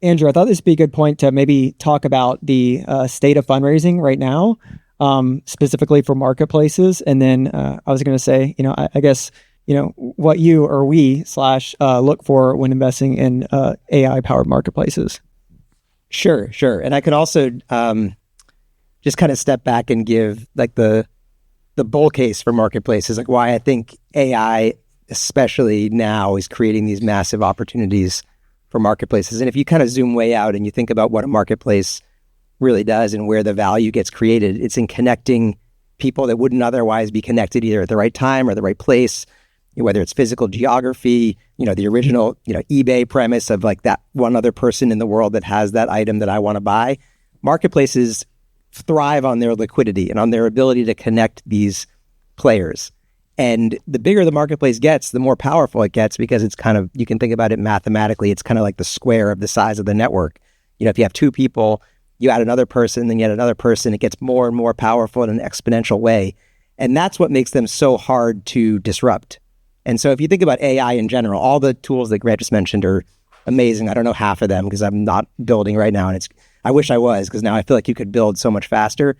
Andrew, I thought this would be a good point to maybe talk about the state of fundraising right now, specifically for marketplaces. And then I was going to say, I guess, what you or we / look for when investing in AI powered marketplaces. Sure. And I could also just kind of step back and give like the bull case for marketplaces, like why I think AI, especially now, is creating these massive opportunities for marketplaces. And if you kind of zoom way out and you think about what a marketplace really does and where the value gets created, it's in connecting people that wouldn't otherwise be connected either at the right time or the right place, whether it's physical geography, the original, eBay premise of like that one other person in the world that has that item that I want to buy. Marketplaces thrive on their liquidity and on their ability to connect these players. And the bigger the marketplace gets, the more powerful it gets, because it's kind of, you can think about it mathematically, it's kind of like the square of the size of the network. If you have two people, you add another person, then you add another person, it gets more and more powerful in an exponential way. And that's what makes them so hard to disrupt. And so if you think about AI in general, all the tools that Grant just mentioned are amazing. I don't know half of them because I'm not building right now. And I wish I was, because now I feel like you could build so much faster.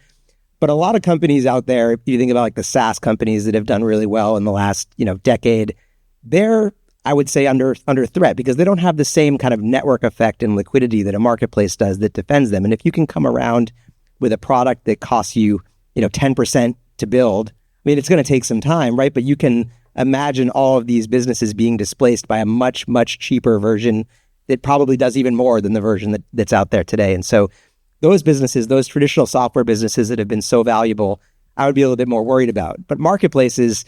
But a lot of companies out there, if you think about like the SaaS companies that have done really well in the last, decade, they're, I would say, under threat because they don't have the same kind of network effect and liquidity that a marketplace does that defends them. And if you can come around with a product that costs you, 10% to build, it's going to take some time, right? But you can imagine all of these businesses being displaced by a much, much cheaper version that probably does even more than the version that's out there today. And so those businesses, those traditional software businesses that have been so valuable, I would be a little bit more worried about. But marketplaces,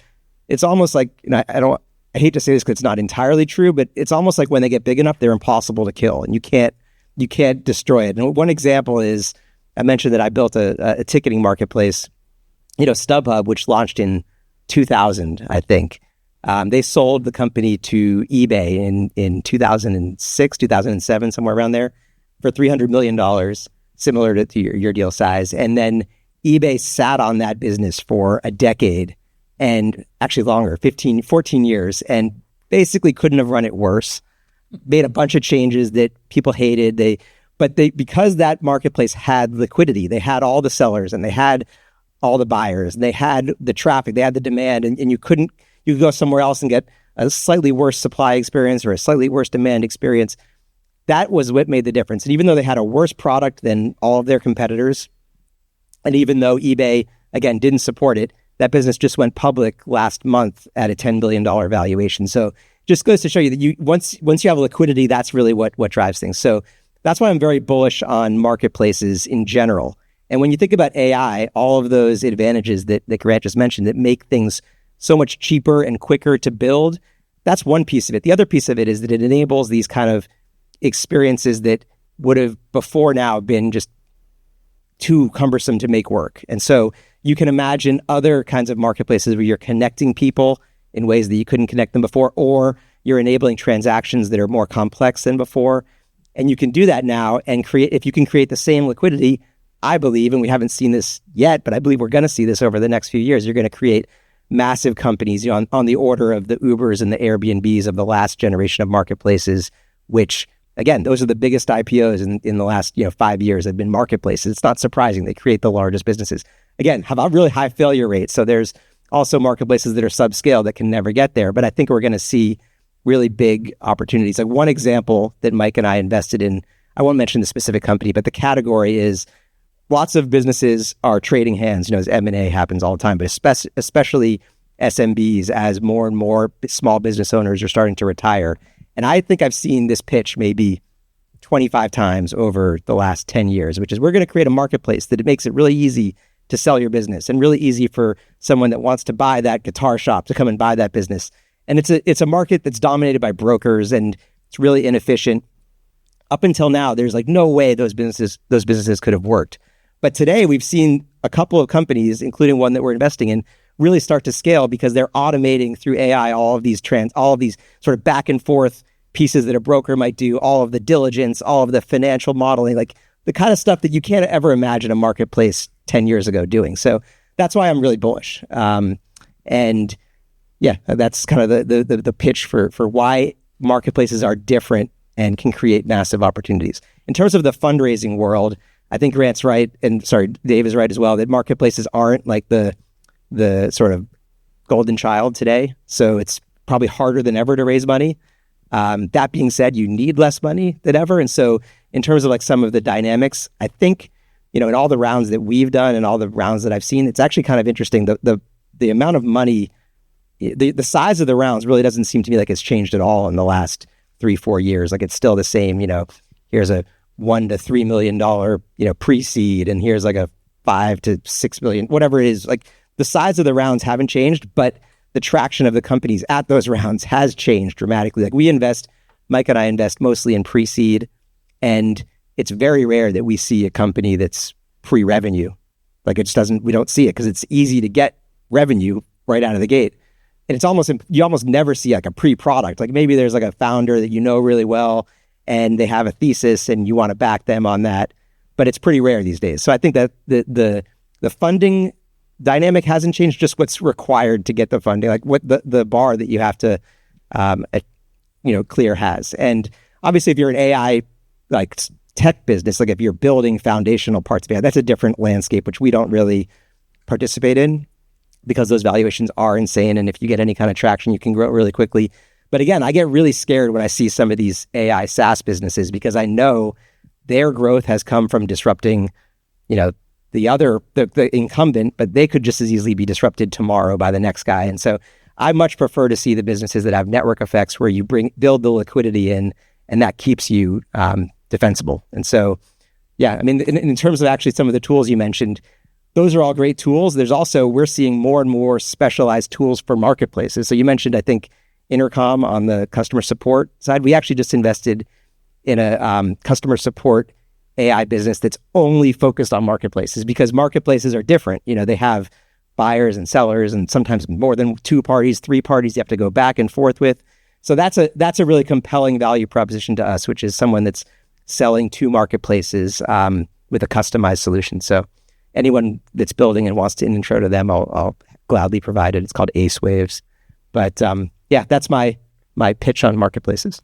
it's almost like, I hate to say this because it's not entirely true, but it's almost like when they get big enough, they're impossible to kill and you can't destroy it. And one example is, I mentioned that I built a ticketing marketplace, StubHub, which launched in 2000, I think. They sold the company to eBay in 2006, 2007, somewhere around there, for $300 million, similar to your deal size. And then eBay sat on that business for a decade, and actually longer, 14 years, and basically couldn't have run it worse. Made a bunch of changes that people hated. Because that marketplace had liquidity, they had all the sellers and they had all the buyers and they had the traffic, they had the demand, and you could go somewhere else and get a slightly worse supply experience or a slightly worse demand experience. That was what made the difference. And even though they had a worse product than all of their competitors, and even though eBay, again, didn't support it, that business just went public last month at a $10 billion valuation. So just goes to show you that once you have liquidity, that's really what drives things. So that's why I'm very bullish on marketplaces in general. And when you think about AI, all of those advantages that Grant just mentioned that make things so much cheaper and quicker to build, that's one piece of it. The other piece of it is that it enables these kind of experiences that would have before now been just too cumbersome to make work. And so you can imagine other kinds of marketplaces where you're connecting people in ways that you couldn't connect them before, or you're enabling transactions that are more complex than before. And you can do that now and if you can create the same liquidity, I believe, and we haven't seen this yet, but I believe we're going to see this over the next few years, you're going to create massive companies on the order of the Ubers and the Airbnbs of the last generation of marketplaces, which, again, those are the biggest IPOs in the last 5 years have been marketplaces. It's not surprising. They create the largest businesses. Again, have a really high failure rate. So there's also marketplaces that are subscale that can never get there. But I think we're going to see really big opportunities. Like one example that Mike and I invested in, I won't mention the specific company, but the category is lots of businesses are trading hands, as M&A happens all the time, but especially SMBs, as more and more small business owners are starting to retire. And I think I've seen this pitch maybe 25 times over the last 10 years, which is we're going to create a marketplace that it makes it really easy to sell your business and really easy for someone that wants to buy that guitar shop to come and buy that business. And it's a market that's dominated by brokers and it's really inefficient. Up until now, there's like no way those businesses could have worked. But today we've seen a couple of companies, including one that we're investing in, really start to scale because they're automating through AI all of these sort of back and forth pieces that a broker might do, all of the diligence, all of the financial modeling, like the kind of stuff that you can't ever imagine a marketplace 10 years ago doing. So that's why I'm really bullish. And yeah, that's kind of the pitch for why marketplaces are different and can create massive opportunities. In terms of the fundraising world, I think Grant's right, and sorry, Dave is right as well, that marketplaces aren't like the sort of golden child today. So it's probably harder than ever to raise money. That being said, you need less money than ever. And so in terms of like some of the dynamics, I think, in all the rounds that we've done and all the rounds that I've seen, it's actually kind of interesting. The amount of money, the size of the rounds really doesn't seem to me like it's changed at all in the last 3-4 years. Like it's still the same, here's a $1 to $3 million, pre-seed, and here's like a $5 to $6 million, whatever it is. Like the size of the rounds haven't changed, but the traction of the companies at those rounds has changed dramatically. Like Mike and I invest mostly in pre-seed, and it's very rare that we see a company that's pre-revenue. Like we don't see it because it's easy to get revenue right out of the gate. And you almost never see like a pre-product. Like maybe there's like a founder that you know really well and they have a thesis and you want to back them on that, but it's pretty rare these days. So I think that the funding dynamic hasn't changed, just what's required to get the funding, like what the bar that you have to clear has. And obviously if you're an AI like tech business, like if you're building foundational parts of AI, that's a different landscape, which we don't really participate in because those valuations are insane. And if you get any kind of traction, you can grow really quickly. But again, I get really scared when I see some of these AI SaaS businesses because I know their growth has come from disrupting, the incumbent, but they could just as easily be disrupted tomorrow by the next guy. And so I much prefer to see the businesses that have network effects where you build the liquidity in, and that keeps you defensible. And so, yeah, I mean, in terms of actually some of the tools you mentioned, those are all great tools. There's also, we're seeing more and more specialized tools for marketplaces. So you mentioned, I think, Intercom on the customer support side. We actually just invested in a customer support AI business that's only focused on marketplaces because marketplaces are different. They have buyers and sellers and sometimes more than 2 parties, 3 parties you have to go back and forth with. So that's a really compelling value proposition to us, which is someone that's selling to marketplaces with a customized solution. So anyone that's building and wants an intro to them, I'll gladly provide it. It's called Ace Waves. But yeah, that's my pitch on marketplaces.